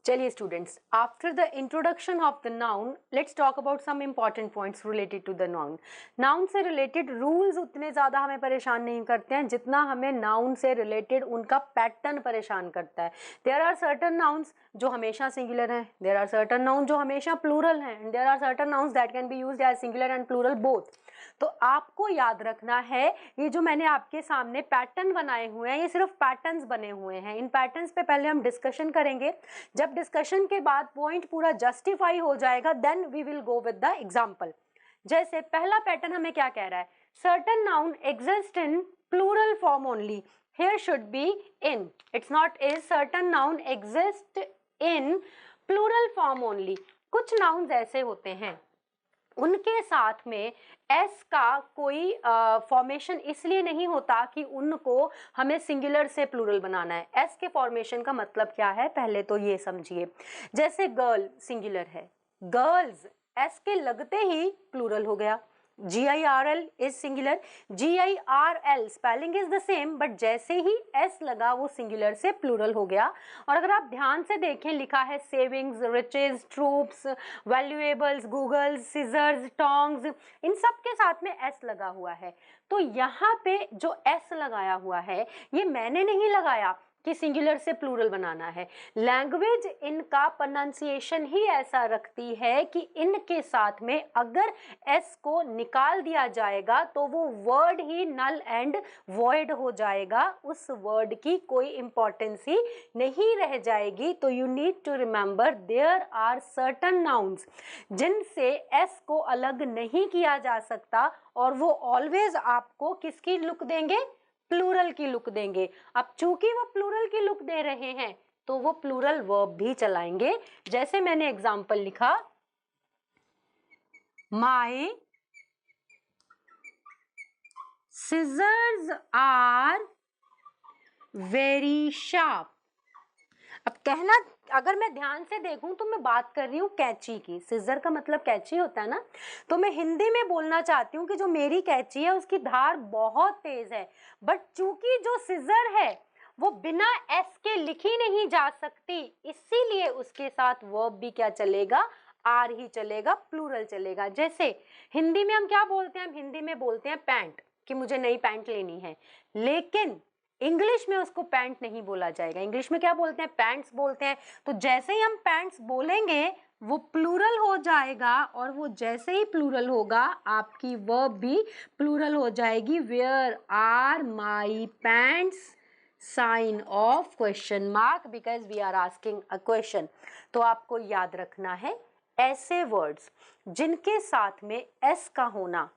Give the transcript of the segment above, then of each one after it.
चलिए students, after the introduction of the noun let's talk about some important points related to the noun. Noun से related rules उतने ज़्यादा हमें परेशान नहीं करते हैं जितना हमें नाउन से रिलेटेड उनका पैटर्न परेशान करता है। देयर आर सर्टन नाउन्स जो हमेशा सिंगुलर हैं, देयर आर सर्टन नाउन जो हमेशा प्लूरल हैं, and there are certain nouns that can be used as singular and plural both. तो आपको याद रखना है, ये जो मैंने आपके सामने पैटर्न बनाए हुए हैं ये सिर्फ पैटर्न्स बने हुए हैं। इन पैटर्न्स पे पहले हम डिस्कशन करेंगे। जब डिस्कशन के बाद पॉइंट पूरा जस्टिफाई हो जाएगा then we will go with the example. जैसे पहला पैटर्न हमें क्या कह रहा है, certain noun exist in plural form only. Here should be in, it's not is. Certain noun exist in plural form only. कुछ नाउन्स ऐसे होते हैं उनके साथ में एस का कोई फॉर्मेशन इसलिए नहीं होता कि उनको हमें सिंगुलर से प्लूरल बनाना है। एस के फॉर्मेशन का मतलब क्या है पहले तो ये समझिए। जैसे गर्ल सिंगुलर है, गर्ल्स एस के लगते ही प्लूरल हो गया। GIRL is singular, GIRL spelling is the same but जैसे ही एस लगा वो सिंगुलर से प्लूरल हो गया। और अगर आप ध्यान से देखें लिखा है savings, riches, troops, valuables, goggles, scissors, tongs, इन सब के साथ में एस लगा हुआ है। तो यहाँ पे जो एस लगाया हुआ है ये मैंने नहीं लगाया कि सिंगुलर से प्लूरल बनाना है। लैंग्वेज इनका प्रोनाउंसिएशन ही ऐसा रखती है कि इनके साथ में अगर एस को निकाल दिया जाएगा तो वो वर्ड ही नल एंड वॉइड हो जाएगा, उस वर्ड की कोई इंपॉर्टेंस ही नहीं रह जाएगी। तो you need to remember there are certain nouns जिनसे एस को अलग नहीं किया जा सकता और वो ऑलवेज आपको किसकी लुक देंगे, प्लूरल की लुक देंगे। अब चूंकि वो प्लूरल की लुक दे रहे हैं तो वो प्लूरल वर्ब भी चलाएंगे। जैसे मैंने एग्जांपल लिखा, my scissors are very sharp. अब कहना, अगर मैं ध्यान से देखूं तो मैं बात कर रही हूँ कैंची की। सिजर का मतलब कैंची होता है ना, तो मैं हिंदी में बोलना चाहती हूँ कि जो मेरी कैंची है उसकी धार बहुत तेज है। बट चूंकि जो सिजर है वो बिना एस के लिखी नहीं जा सकती, इसीलिए उसके साथ वर्ब भी क्या चलेगा, आर ही चलेगा, प्लूरल चलेगा। जैसे हिंदी में हम क्या बोलते हैं, हम हिंदी में बोलते हैं पैंट, कि मुझे नई पैंट लेनी है, लेकिन इंग्लिश में उसको पैंट नहीं बोला जाएगा। इंग्लिश में क्या बोलते हैं, पैंट्स बोलते हैं। तो जैसे ही हम पैंट्स बोलेंगे वो प्लूरल हो जाएगा, और वो जैसे ही प्लूरल होगा आपकी वर्ब भी प्लूरल हो जाएगी। Where are my pants, sign of question mark, because we are asking a question. तो आपको याद रखना है ऐसे वर्ड्स जिनके साथ में एस का होना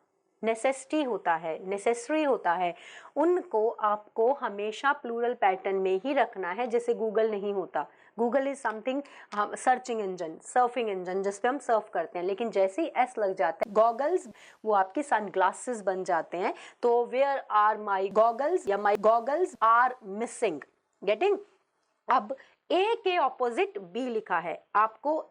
नेसेसिटी होता है, नेसेसरी होता है, उनको आपको हमेशा प्लूरल पैटर्न में ही रखना है। जैसे गूगल नहीं होता, Google is something searching engine, surfing engine जिस पे हम सर्फ करते हैं, लेकिन जैसे ही एस लग जाता है, गॉगल्स वो आपकी सनग्लासेस बन जाते हैं। तो वेयर आर माई गॉगल्स या माई गॉगल्स आर मिसिंग, गेटिंग। अब ए के ऑपोजिट बी लिखा है, आपको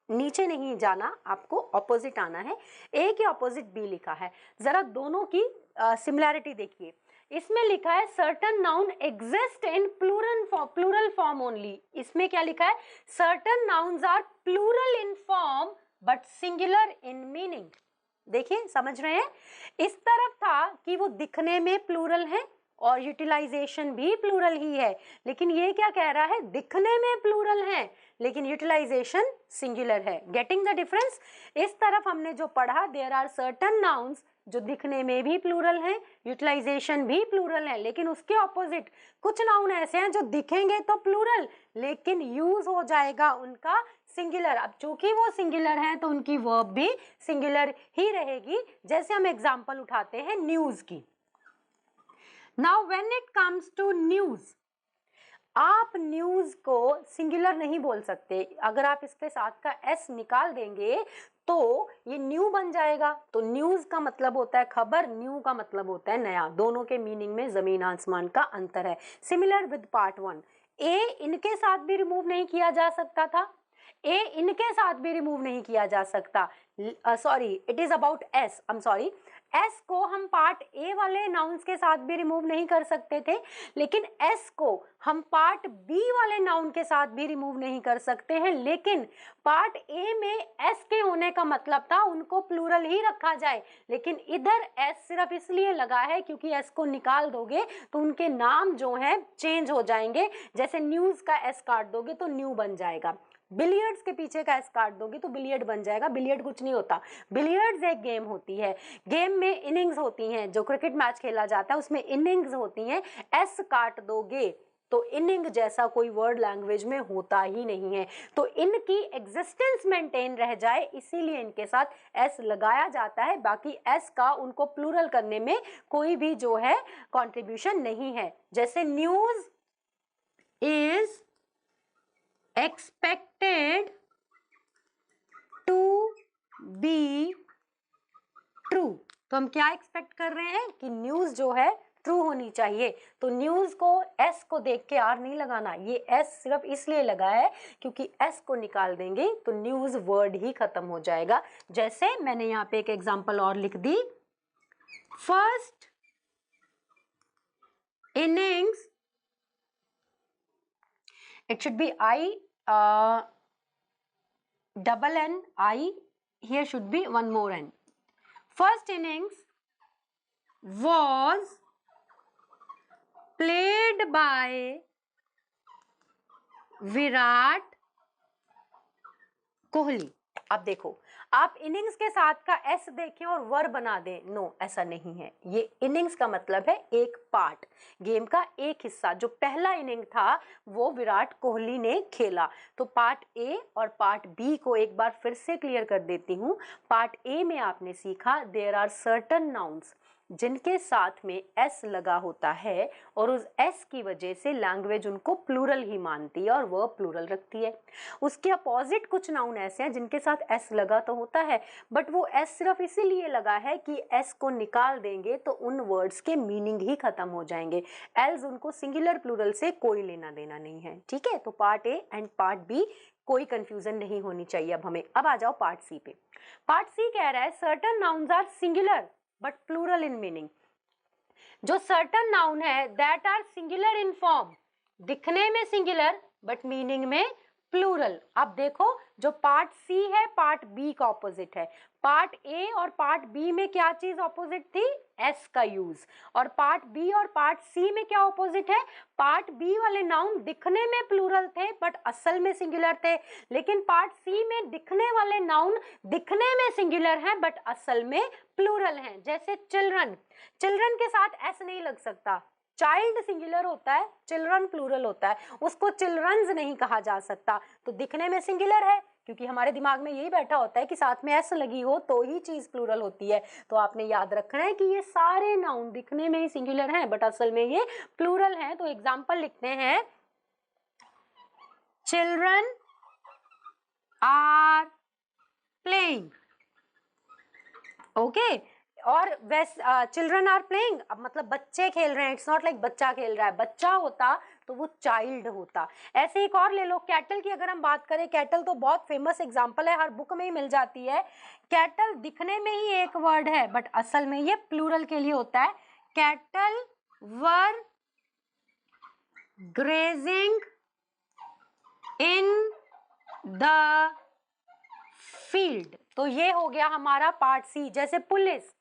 नीचे नहीं जाना, आपको ऑपोजिट आना है। ए के ऑपोजिट बी लिखा है, जरा दोनों की सिमिलैरिटी देखिए। इसमें लिखा है certain noun exist in plural form only. इसमें क्या लिखा है, certain nouns are plural in form but singular in meaning. देखिए समझ रहे हैं, इस तरफ था कि वो दिखने में प्लूरल है और यूटिलाइजेशन भी प्लूरल ही है, लेकिन ये क्या कह रहा है, दिखने में प्लूरल है लेकिन यूटिलाइजेशन सिंगुलर है। Getting the difference. इस तरफ हमने जो पढ़ा, देयर आर सर्टन नाउन्स जो दिखने में भी प्लूरल हैं, यूटिलाइजेशन भी प्लूरल है, लेकिन उसके ऑपोजिट कुछ नाउन ऐसे हैं जो दिखेंगे तो प्लूरल लेकिन यूज हो जाएगा उनका सिंगुलर। अब चूंकि वो सिंगुलर है तो उनकी वर्ब भी सिंगुलर ही रहेगी। जैसे हम एग्जांपल उठाते हैं न्यूज की। Now when it comes to news, आप न्यूज को सिंगुलर नहीं बोल सकते। अगर आप इसके साथ का एस निकाल देंगे तो ये न्यू बन जाएगा। तो न्यूज का मतलब होता है खबर, न्यू का मतलब होता है नया। दोनों के मीनिंग में जमीन आसमान का अंतर है। Similar with part 1। ए इनके साथ भी रिमूव नहीं किया जा सकता था, ए इनके साथ भी रिमूव नहीं किया जा सकता। Sorry, it is about S, I am sorry. S को हम पार्ट ए वाले नाउन्स के साथ भी रिमूव नहीं कर सकते थे, लेकिन एस को हम पार्ट बी वाले नाउन के साथ भी रिमूव नहीं कर सकते हैं। लेकिन पार्ट ए में एस के होने का मतलब था उनको प्लूरल ही रखा जाए, लेकिन इधर एस सिर्फ इसलिए लगा है क्योंकि एस को निकाल दोगे तो उनके नाम जो है चेंज हो जाएंगे। जैसे न्यूज का एस काट दोगे तो न्यू बन जाएगा, बिलियर्ड्स के पीछे का एस काट दोगे तो बिलियर्ड बन जाएगा। बिलियर्ड कुछ नहीं होता, बिलियर्ड्स एक गेम होती है, गेम में इनिंग्स होती हैं, जो क्रिकेट मैच खेला जाता है उसमें इनिंग्स होती हैं। एस काट दोगे तो इनिंग जैसा कोई वर्ड लैंग्वेज में होता ही नहीं है, तो इनकी एग्जिस्टेंस मेंटेन रह जाए इसीलिए इनके साथ एस लगाया जाता है। बाकी एस का उनको प्लूरल करने में कोई भी जो है कंट्रीब्यूशन नहीं है। जैसे news is expected to be true, तो हम क्या एक्सपेक्ट कर रहे हैं कि न्यूज जो है ट्रू होनी चाहिए। तो न्यूज को एस को देख के आर नहीं लगाना, ये एस सिर्फ इसलिए लगा है क्योंकि एस को निकाल देंगे तो न्यूज वर्ड ही खत्म हो जाएगा। जैसे मैंने यहाँ पे एक एग्जांपल और लिख दी, first innings, it should be double N I, here should be one more N. First innings was played by Virat Kohli. अब देखो, आप इनिंग्स के साथ का एस देखें और वर बना दें, नो ऐसा नहीं है। ये इनिंग्स का मतलब है एक पार्ट, गेम का एक हिस्सा। जो पहला इनिंग था वो विराट कोहली ने खेला। तो पार्ट ए और पार्ट बी को एक बार फिर से क्लियर कर देती हूँ। पार्ट ए में आपने सीखा देयर आर सर्टन नाउन्स जिनके साथ में एस लगा होता है और उस एस की वजह से लैंग्वेज उनको प्लूरल ही मानती है और वह प्लूरल रखती है। उसके अपोजिट कुछ नाउन ऐसे हैं जिनके साथ एस लगा तो होता है, बट वो एस सिर्फ इसीलिए लगा है कि एस को निकाल देंगे तो उन वर्ड्स के मीनिंग ही खत्म हो जाएंगे, एल्स उनको सिंगुलर प्लूरल से कोई लेना देना नहीं है। ठीक है, तो part A and part B कोई कंफ्यूजन नहीं होनी चाहिए अब हमें। अब आ जाओ पार्ट सी पे। पार्ट सी कह रहा है certain nouns are singular but plural in meaning. जो सर्टन नाउन है that are singular in form, दिखने में सिंगुलर बट मीनिंग में प्लूरल। अब देखो, जो पार्ट सी है पार्ट बी का ऑपोजिट है। पार्ट ए और पार्ट बी में क्या चीज ऑपोजिट थी? एस का यूज। और पार्ट बी और पार्ट सी में क्या ऑपोजिट है? पार्ट बी वाले नाउन दिखने में प्लूरल थे बट असल में सिंगुलर थे, लेकिन पार्ट सी में दिखने वाले नाउन दिखने में सिंगुलर हैं बट असल में प्लूरल हैं। जैसे चिल्ड्रन, चिल्ड्रन के साथ एस नहीं लग सकता, चाइल्ड सिंगुलर होता है, चिल्ड्रन प्लूरल होता है, उसको चिल्ड्रंस नहीं कहा जा सकता। तो दिखने में सिंगुलर है क्योंकि हमारे दिमाग में यही बैठा होता है कि साथ में एस लगी हो तो ही चीज प्लूरल होती है। तो आपने याद रखना है कि ये सारे नाउन दिखने में ही सिंगुलर हैं बट असल में ये प्लूरल हैं। तो एग्जांपल लिखते हैं, चिल्ड्रन आर प्लेइंग। ओके, और चिल्ड्रन आर प्लेइंग, अब मतलब बच्चे खेल रहे हैं, इट्स नॉट लाइक बच्चा खेल रहा है। बच्चा होता तो वो चाइल्ड होता। ऐसे एक और ले लो, कैटल की अगर हम बात करें, कैटल तो बहुत फेमस एग्जांपल है, हर बुक में ही मिल जाती है। कैटल दिखने में ही एक वर्ड है बट असल में ये प्लूरल के लिए होता है। Cattle were grazing in the field. तो ये हो गया हमारा पार्ट सी। जैसे police,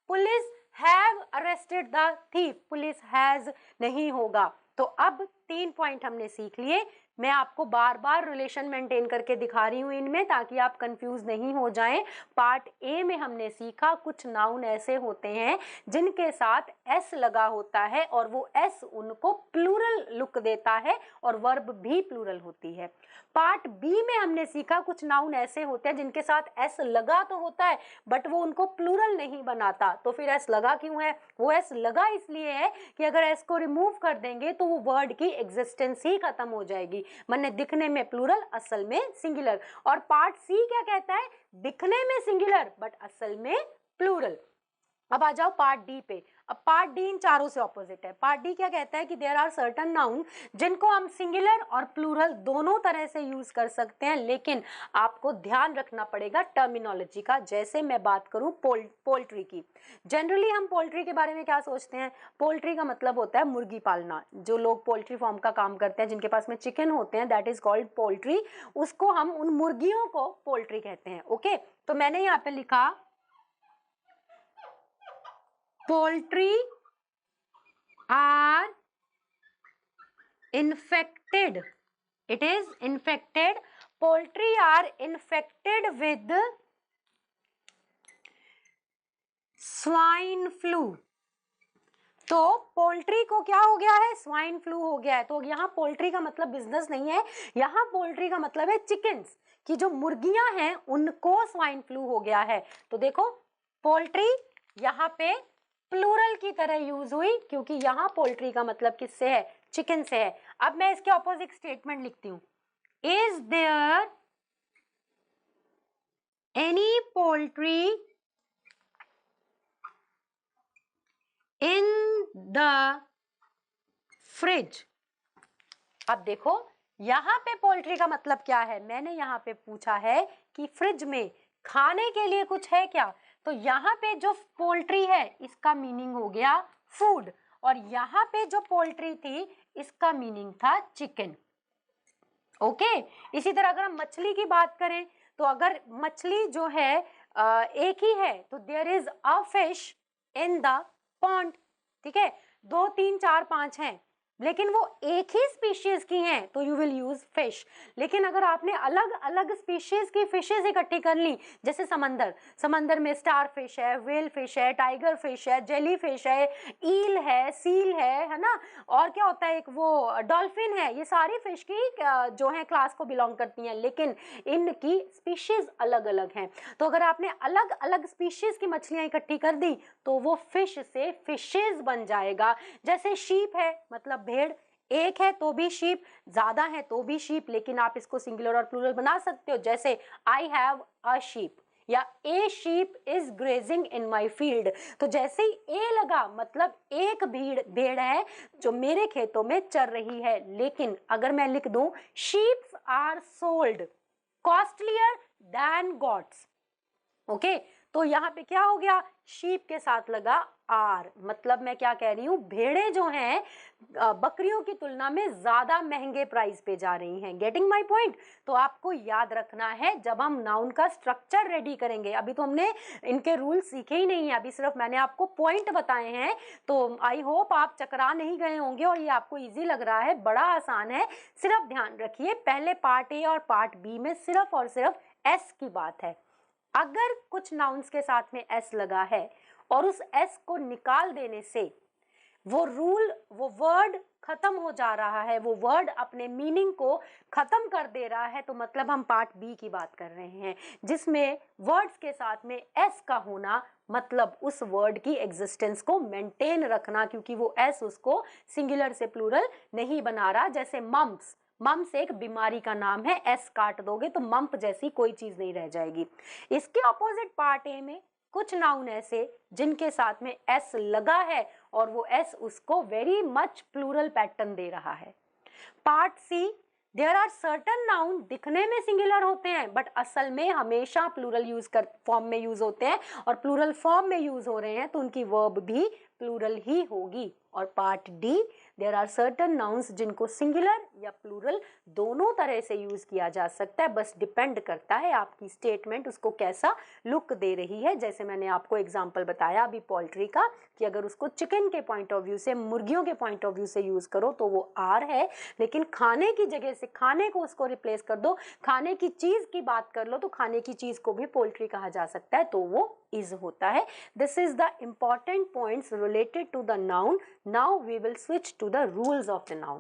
police have arrested the thief, police has नहीं होगा। तो अब 3 पॉइंट हमने सीख लिए। मैं आपको बार बार रिलेशन मेंटेन करके दिखा रही हूं इनमें ताकि आप कंफ्यूज नहीं हो जाएं। पार्ट ए में हमने सीखा कुछ नाउन ऐसे होते हैं जिनके साथ एस लगा होता है और वो एस उनको प्लूरल लुक देता है और वर्ब भी प्लूरल होती है। पार्ट बी में हमने सीखा कुछ नाउन ऐसे होते हैं जिनके साथ एस लगा तो होता है बट वो उनको प्लूरल नहीं बनाता। तो फिर एस लगा क्यों है? वो एस लगा इसलिए है कि अगर एस को रिमूव कर देंगे तो वो वर्ड की एग्जिस्टेंस ही खत्म हो जाएगी। माने दिखने में प्लूरल, असल में सिंगुलर। और पार्ट सी क्या कहता है? दिखने में सिंगुलर बट असल में प्लूरल। अब आ जाओ पार्ट डी पे। अब पार्ट डी इन चारों से ऑपोजिट है। पार्ट डी क्या कहता है कि देयर आर सर्टन नाउन जिनको हम सिंगुलर और प्लूरल दोनों तरह से यूज कर सकते हैं, लेकिन आपको ध्यान रखना पड़ेगा टर्मिनोलॉजी का। जैसे मैं बात करूं पोल्ट्री की, जनरली हम पोल्ट्री के बारे में क्या सोचते हैं, पोल्ट्री का मतलब होता है मुर्गी पालना। जो लोग पोल्ट्री फार्म का काम करते हैं, जिनके पास में चिकन होते हैं, दैट इज कॉल्ड पोल्ट्री, उसको हम उन मुर्गियों को पोल्ट्री कहते हैं। ओके, तो मैंने यहाँ पे लिखा poultry are infected, it is infected, poultry are infected with swine flu। तो पोल्ट्री को क्या हो गया है, स्वाइन फ्लू हो गया है। तो यहाँ पोल्ट्री का मतलब बिजनेस नहीं है, यहाँ पोल्ट्री का मतलब है चिकन्स की जो मुर्गियां हैं उनको स्वाइन फ्लू हो गया है। तो देखो पोल्ट्री यहाँ पे प्लूरल की तरह यूज हुई, क्योंकि यहाँ पोल्ट्री का मतलब किससे है, चिकन से है। अब मैं इसके ऑपोजिट स्टेटमेंट लिखती हूँ, is there any poultry in the fridge. अब देखो यहाँ पे पोल्ट्री का मतलब क्या है, मैंने यहाँ पे पूछा है कि फ्रिज में खाने के लिए कुछ है क्या। तो यहाँ पे जो पोल्ट्री है इसका मीनिंग हो गया फूड, और यहाँ पे जो पोल्ट्री थी इसका मीनिंग था चिकन। ओके, इसी तरह अगर हम मछली की बात करें, तो अगर मछली जो है एक ही है तो there is a fish in the pond. ठीक है, 2 3 4 5 हैं, लेकिन वो एक ही स्पीशीज की हैं तो यू विल यूज फिश। लेकिन अगर आपने अलग अलग स्पीशीज की फिशेज इकट्ठी कर ली, जैसे समंदर में स्टार फिश है, व्हेल फिश है, टाइगर फिश है, जेली फिश है, ईल है, सील है ना, और क्या होता है एक वो डॉल्फिन है, ये सारी फिश की जो है क्लास को बिलोंग करती हैं, लेकिन इनकी स्पीशीज अलग अलग हैं। तो अगर आपने अलग अलग स्पीशीज की मछलियां इकट्ठी कर दी तो वो फिश से फिशेज बन जाएगा। जैसे शीप है, मतलब भेड़, एक है तो भी शीप, ज्यादा है तो भी शीप, लेकिन आप इसको सिंगुलर और प्लूरल बना सकते हो। जैसे आई हैव अ शीप, या a sheep is grazing in my field. तो जैसे ही ए लगा मतलब एक भेड़ है जो मेरे खेतों में चर रही है। लेकिन अगर मैं लिख दूं sheeps are sold costlier than goats, okay, तो यहाँ पे क्या हो गया, शीप के साथ लगा आर, मतलब मैं क्या कह रही हूँ, भेड़ें जो हैं बकरियों की तुलना में ज्यादा महंगे प्राइस पे जा रही हैं। Getting my point. तो आपको याद रखना है जब हम नाउन का स्ट्रक्चर रेडी करेंगे, अभी तो हमने इनके रूल सीखे ही नहीं है, अभी सिर्फ मैंने आपको पॉइंट बताए हैं। तो आई होप आप चकरा नहीं गए होंगे और ये आपको ईजी लग रहा है, बड़ा आसान है। सिर्फ ध्यान रखिए पहले पार्ट ए और पार्ट बी में सिर्फ और सिर्फ एस की बात है। अगर कुछ नाउन्स के साथ में एस लगा है और उस एस को निकाल देने से वो वर्ड खत्म हो जा रहा है, वो वर्ड अपने मीनिंग को खत्म कर दे रहा है, तो मतलब हम पार्ट बी की बात कर रहे हैं, जिसमें वर्ड्स के साथ में एस का होना मतलब उस वर्ड की एग्जिस्टेंस को मेंटेन रखना, क्योंकि वो एस उसको सिंगुलर से प्लूरल नहीं बना रहा। जैसे मम्स एक बीमारी का नाम है, एस काट दोगे तो मम्प जैसी कोई चीज नहीं रह जाएगी। इसके ऑपोजिट पार्ट ए में कुछ नाउन ऐसे जिनके साथ में एस लगा है और वो एस उसको वेरी मच प्लूरल पैटर्न दे रहा है। Part C, there are certain noun दिखने में सिंगुलर होते हैं बट असल में हमेशा प्लूरल फॉर्म में यूज होते हैं, और प्लूरल फॉर्म में यूज हो रहे हैं तो उनकी वर्ब भी प्लूरल ही होगी। और part D, there are certain nouns जिनको सिंगुलर या प्लूरल दोनों तरह से यूज किया जा सकता है, बस डिपेंड करता है आपकी स्टेटमेंट उसको कैसा लुक दे रही है। जैसे मैंने आपको एग्जांपल बताया अभी पोल्ट्री का, कि अगर उसको चिकन के पॉइंट ऑफ व्यू से, मुर्गियों के पॉइंट ऑफ व्यू से यूज करो तो वो आर है, लेकिन खाने की जगह से खाने को उसको रिप्लेस कर दो, खाने की चीज की बात कर लो तो खाने की चीज को भी पोल्ट्री कहा जा सकता है, तो वो इज होता है। This is the important points related to the noun. Now we will switch to the rules of the noun.